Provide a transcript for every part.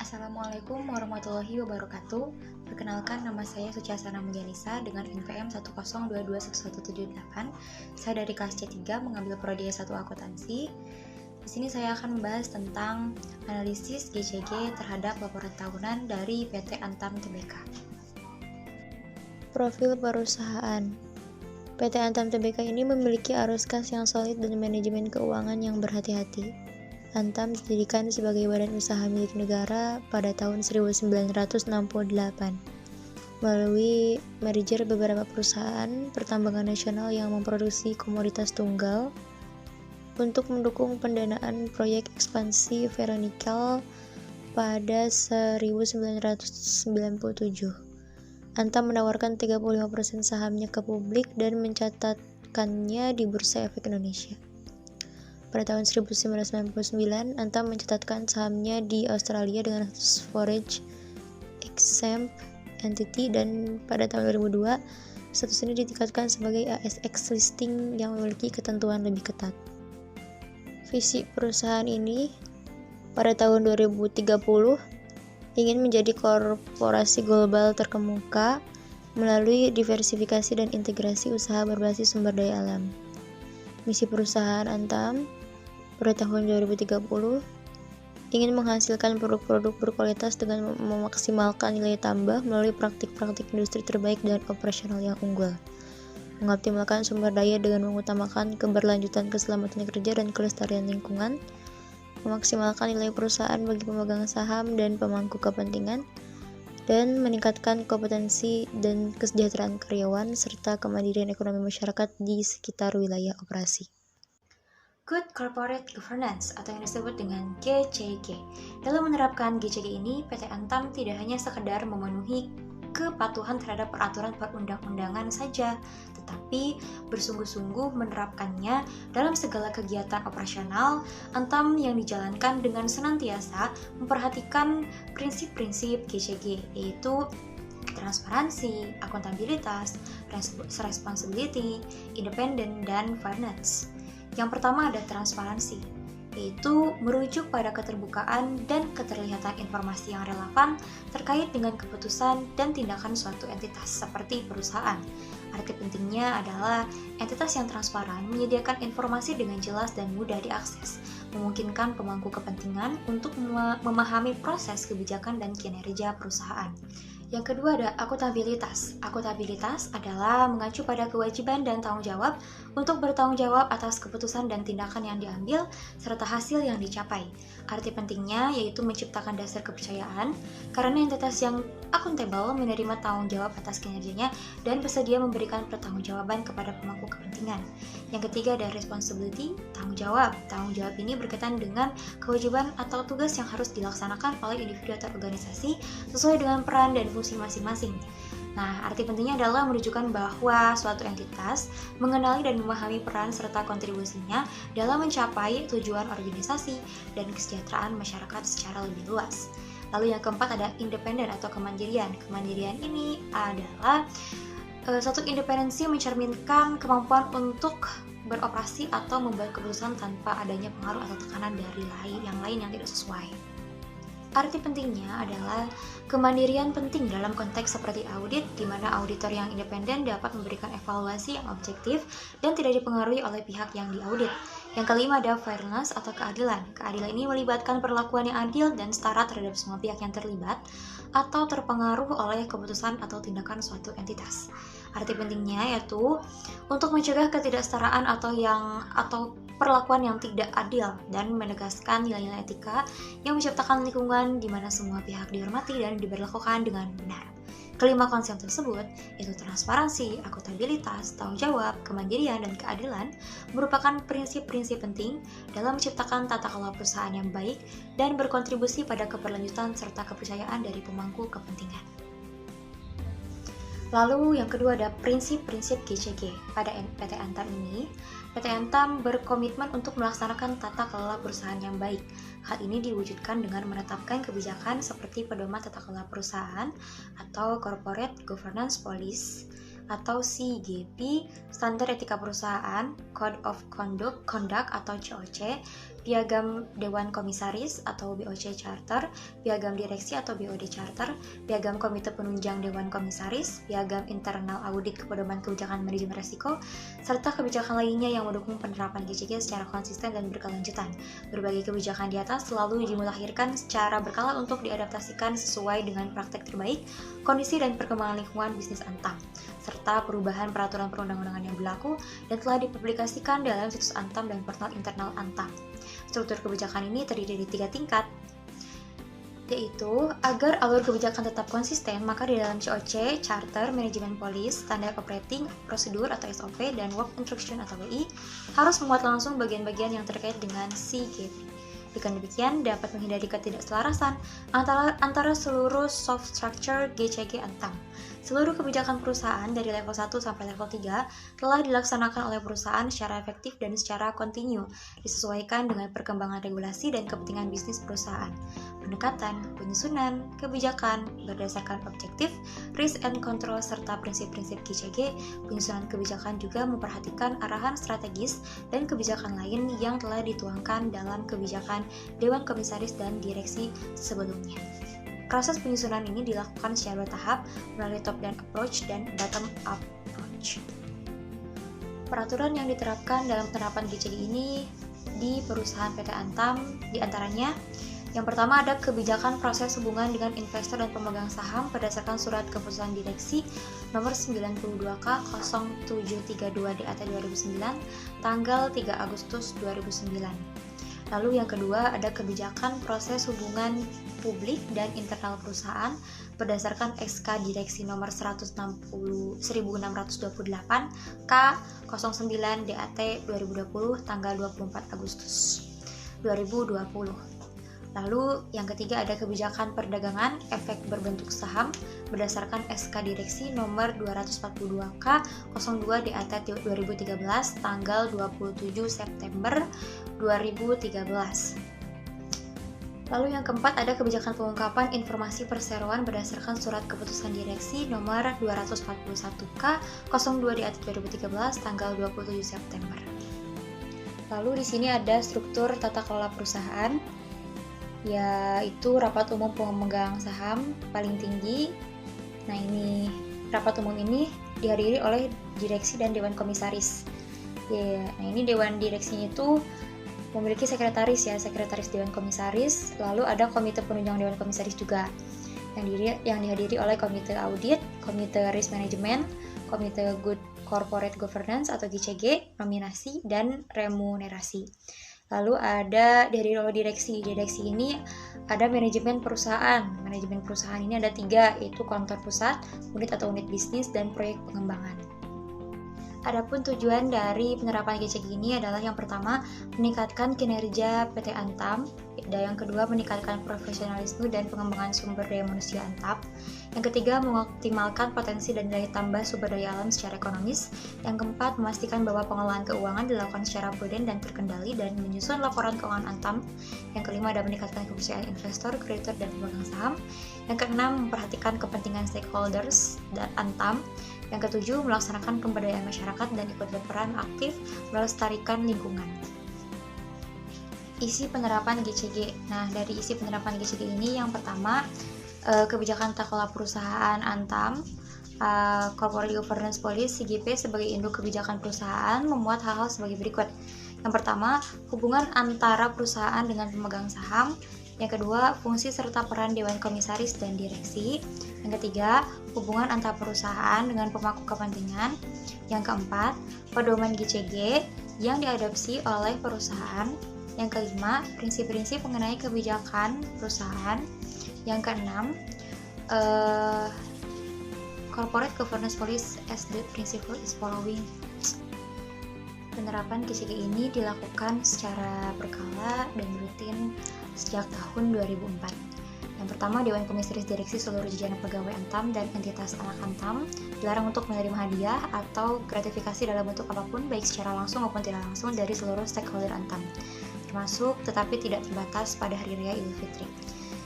Assalamualaikum warahmatullahi wabarakatuh. Perkenalkan, nama saya Suciasana Mulyanisa dengan NPM 102211778. Saya dari kelas C3 mengambil prodi S1 Akuntansi. Di sini saya akan membahas tentang analisis GCG terhadap laporan tahunan dari PT Antam Tbk. Profil perusahaan. PT Antam Tbk ini memiliki arus kas yang solid dan manajemen keuangan yang berhati-hati. Antam didirikan sebagai badan usaha milik negara pada tahun 1968 melalui merger beberapa perusahaan pertambangan nasional yang memproduksi komoditas tunggal untuk mendukung pendanaan proyek ekspansi ferronikel pada 1997. Antam menawarkan 35% sahamnya ke publik dan mencatatkannya di Bursa Efek Indonesia. Pada tahun 1999, Antam mencatatkan sahamnya di Australia dengan status Foreign Exempt Entity, dan pada tahun 2002, status ini ditingkatkan sebagai ASX listing yang memiliki ketentuan lebih ketat. Visi perusahaan ini pada tahun 2030 ingin menjadi korporasi global terkemuka melalui diversifikasi dan integrasi usaha berbasis sumber daya alam. Misi perusahaan Antam pada tahun 2030 ingin menghasilkan produk-produk berkualitas dengan memaksimalkan nilai tambah melalui praktik-praktik industri terbaik dan operasional yang unggul, mengoptimalkan sumber daya dengan mengutamakan keberlanjutan keselamatan kerja dan kelestarian lingkungan, memaksimalkan nilai perusahaan bagi pemegang saham dan pemangku kepentingan, dan meningkatkan kompetensi dan kesejahteraan karyawan serta kemandirian ekonomi masyarakat di sekitar wilayah operasi. Good Corporate Governance atau yang disebut dengan GCG. Dalam menerapkan GCG ini, PT Antam tidak hanya sekedar memenuhi kepatuhan terhadap peraturan perundang-undangan saja, tetapi bersungguh-sungguh menerapkannya dalam segala kegiatan operasional Antam yang dijalankan dengan senantiasa memperhatikan prinsip-prinsip GCG, yaitu transparansi, akuntabilitas, responsibility, independen, dan fairness. Yang pertama ada transparansi, yaitu merujuk pada keterbukaan dan keterlihatan informasi yang relevan terkait dengan keputusan dan tindakan suatu entitas seperti perusahaan. Arti pentingnya adalah entitas yang transparan menyediakan informasi dengan jelas dan mudah diakses, memungkinkan pemangku kepentingan untuk memahami proses kebijakan dan kinerja perusahaan. Yang kedua ada akuntabilitas. Akuntabilitas adalah mengacu pada kewajiban dan tanggung jawab untuk bertanggung jawab atas keputusan dan tindakan yang diambil serta hasil yang dicapai. Arti pentingnya yaitu menciptakan dasar kepercayaan karena entitas yang akuntabel menerima tanggung jawab atas kinerjanya dan bersedia memberikan pertanggungjawaban kepada pemangku kepentingan. Yang ketiga ada responsibility, tanggung jawab. Tanggung jawab ini berkaitan dengan kewajiban atau tugas yang harus dilaksanakan oleh individu atau organisasi sesuai dengan peran dan fungsi masing-masing. Nah, arti pentingnya adalah menunjukkan bahwa suatu entitas mengenali dan memahami peran serta kontribusinya dalam mencapai tujuan organisasi dan kesejahteraan masyarakat secara lebih luas. Lalu yang keempat ada independen atau kemandirian. Kemandirian ini adalah suatu independensi mencerminkan kemampuan untuk beroperasi atau membuat keputusan tanpa adanya pengaruh atau tekanan dari yang lain yang tidak sesuai. Arti pentingnya adalah kemandirian penting dalam konteks seperti audit, di mana auditor yang independen dapat memberikan evaluasi yang objektif dan tidak dipengaruhi oleh pihak yang diaudit. Yang kelima ada fairness atau keadilan. Keadilan ini melibatkan perlakuan yang adil dan setara terhadap semua pihak yang terlibat atau terpengaruh oleh keputusan atau tindakan suatu entitas. Arti pentingnya yaitu untuk mencegah ketidaksetaraan atau perlakuan yang tidak adil dan menegaskan nilai-nilai etika yang menciptakan lingkungan di mana semua pihak dihormati dan diberlakukan dengan benar. Kelima konsep tersebut, yaitu transparansi, akuntabilitas, tanggung jawab, kemandirian, dan keadilan, merupakan prinsip-prinsip penting dalam menciptakan tata kelola perusahaan yang baik dan berkontribusi pada keberlanjutan serta kepercayaan dari pemangku kepentingan. Lalu yang kedua ada prinsip-prinsip GCG. Pada PT Antam ini, PT Antam berkomitmen untuk melaksanakan tata kelola perusahaan yang baik. Hal ini diwujudkan dengan menetapkan kebijakan seperti pedoman tata kelola perusahaan atau Corporate Governance Policy atau CGP, Standar Etika Perusahaan, Code of Conduct atau COC, Piagam Dewan Komisaris atau BOC Charter, Piagam Direksi atau BOD Charter, Piagam Komite Penunjang Dewan Komisaris, Piagam Internal Audit Kepedoman Kebijakan Manajemen Risiko, serta kebijakan lainnya yang mendukung penerapan GCG secara konsisten dan berkelanjutan. Berbagai kebijakan di atas selalu dimulakhirkan secara berkala untuk diadaptasikan sesuai dengan praktek terbaik, kondisi dan perkembangan lingkungan bisnis Antam, serta perubahan peraturan perundang-undangan yang berlaku dan telah dipublikasikan dalam situs Antam dan portal internal Antam. Struktur kebijakan ini terdiri dari 3 tingkat, yaitu agar alur kebijakan tetap konsisten, maka di dalam COC, Charter, Manajemen Polis, Standar Operating Prosedur atau SOP, dan Work Instruction atau WI harus memuat langsung bagian-bagian yang terkait dengan CGP. Dengan demikian, dapat menghindari ketidakselarasan antara seluruh soft structure GCG Antam. Seluruh kebijakan perusahaan dari level 1 sampai level 3 telah dilaksanakan oleh perusahaan secara efektif dan secara kontinu, disesuaikan dengan perkembangan regulasi dan kepentingan bisnis perusahaan. Pendekatan, penyusunan, kebijakan berdasarkan objektif, risk and control, serta prinsip-prinsip GCG, penyusunan kebijakan juga memperhatikan arahan strategis dan kebijakan lain yang telah dituangkan dalam kebijakan Dewan Komisaris dan Direksi sebelumnya. Proses penyusunan ini dilakukan secara bertahap melalui top-down approach dan bottom-up approach. Peraturan yang diterapkan dalam penerapan GCG ini di perusahaan PT Antam diantaranya: yang pertama ada kebijakan proses hubungan dengan investor dan pemegang saham berdasarkan surat keputusan direksi nomor 92K0732 DAT 2009 tanggal 3 Agustus 2009. Lalu yang kedua ada kebijakan proses hubungan publik dan internal perusahaan berdasarkan SK Direksi nomor 1628 K09 DAT 2020 tanggal 24 Agustus 2020. Lalu yang ketiga ada kebijakan perdagangan efek berbentuk saham berdasarkan SK Direksi nomor 242K02 DAT 2013 tanggal 27 September 2013. Lalu yang keempat ada kebijakan pengungkapan informasi perseroan berdasarkan surat keputusan direksi nomor 241K02 DAT 2013 tanggal 27 September. Lalu di sini ada struktur tata kelola perusahaan, yaitu rapat umum pemegang saham paling tinggi. Nah, ini rapat umum ini dihadiri oleh direksi dan dewan komisaris. Nah, ini dewan direksinya itu memiliki sekretaris sekretaris dewan komisaris. Lalu ada komite penunjang dewan komisaris juga yang dihadiri oleh komite audit, komite risk management, komite good corporate governance atau GCG, nominasi dan remunerasi. Lalu ada dari direksi. Direksi ini ada manajemen perusahaan. Manajemen perusahaan ini ada 3, yaitu kantor pusat, unit atau unit bisnis, dan proyek pengembangan. Adapun tujuan dari penerapan GCG ini adalah yang pertama, meningkatkan kinerja PT Antam, dan yang kedua, meningkatkan profesionalisme dan pengembangan sumber daya manusia Antam. Yang ketiga, mengoptimalkan potensi dan nilai tambah sumber daya alam secara ekonomis. Yang keempat, memastikan bahwa pengelolaan keuangan dilakukan secara prudent dan terkendali dan menyusun laporan keuangan Antam. Yang kelima, ada meningkatkan kepercayaan investor, kreditur, dan pemegang saham. Yang keenam, memperhatikan kepentingan stakeholders dan Antam. Yang ketujuh, melaksanakan pemberdayaan masyarakat dan ikut berperan aktif melestarikan lingkungan. Isi penerapan GCG. Nah, dari isi penerapan GCG ini yang pertama, kebijakan tata kelola perusahaan Antam, Corporate Governance Policy CGP sebagai induk kebijakan perusahaan memuat hal-hal sebagai berikut. Yang pertama, hubungan antara perusahaan dengan pemegang saham. Yang kedua, fungsi serta peran dewan komisaris dan direksi. Yang ketiga, hubungan antar perusahaan dengan pemangku kepentingan. Yang keempat, pedoman GCG yang diadopsi oleh perusahaan. Yang kelima, prinsip-prinsip mengenai kebijakan perusahaan. Yang keenam, corporate governance policy as the principle is following. Penerapan GCG ini dilakukan secara berkala dan rutin sejak tahun 2004. Yang pertama, Dewan Komisaris Direksi seluruh jajaran pegawai Antam dan entitas anak Antam dilarang untuk menerima hadiah atau gratifikasi dalam bentuk apapun, baik secara langsung maupun tidak langsung, dari seluruh stakeholder Antam, termasuk tetapi tidak terbatas pada Hari Raya Idul Fitri.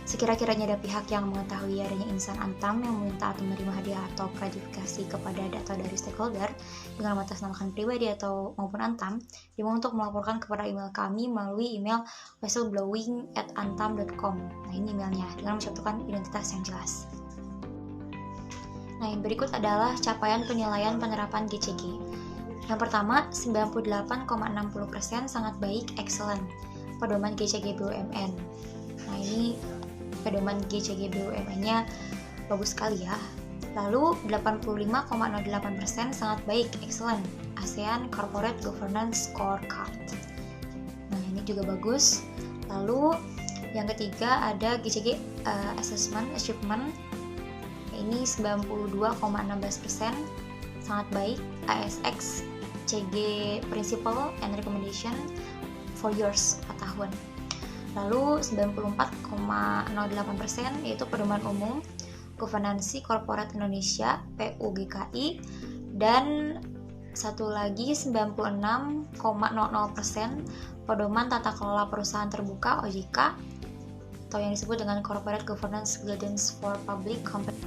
Sekira-kiranya ada pihak yang mengetahui adanya insan Antam yang meminta atau menerima hadiah atau gratifikasi kepada data dari stakeholder dengan mengatasnamakan pribadi atau maupun Antam, diminta untuk melaporkan kepada email kami melalui email whistleblowing@antam.com. Nah, ini emailnya dengan mencantumkan identitas yang jelas. Nah, yang berikut adalah capaian penilaian penerapan GCG. Yang pertama, 98,60% sangat baik, excellent, pedoman GCG BUMN. Nah, ini pedoman GCG BUMN-nya bagus sekali ya. Lalu 85,08% sangat baik, excellent, ASEAN Corporate Governance Scorecard. Nah, ini juga bagus. Lalu yang ketiga ada GCG Assessment Achievement. Ini 92,16% sangat baik, ASX CG Principle and Recommendation 4 years 4 tahun. Lalu 94,08% yaitu pedoman umum Governansi Korporat Indonesia PUGKI, dan satu lagi 96,00% pedoman tata kelola perusahaan terbuka OJK atau yang disebut dengan Corporate Governance Guidance for Public Company.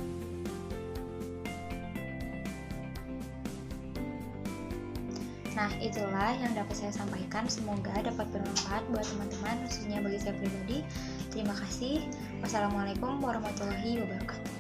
Nah, itulah yang dapat saya sampaikan. Semoga dapat bermanfaat buat teman-teman, khususnya bagi saya pribadi. Terima kasih. Wassalamualaikum warahmatullahi wabarakatuh.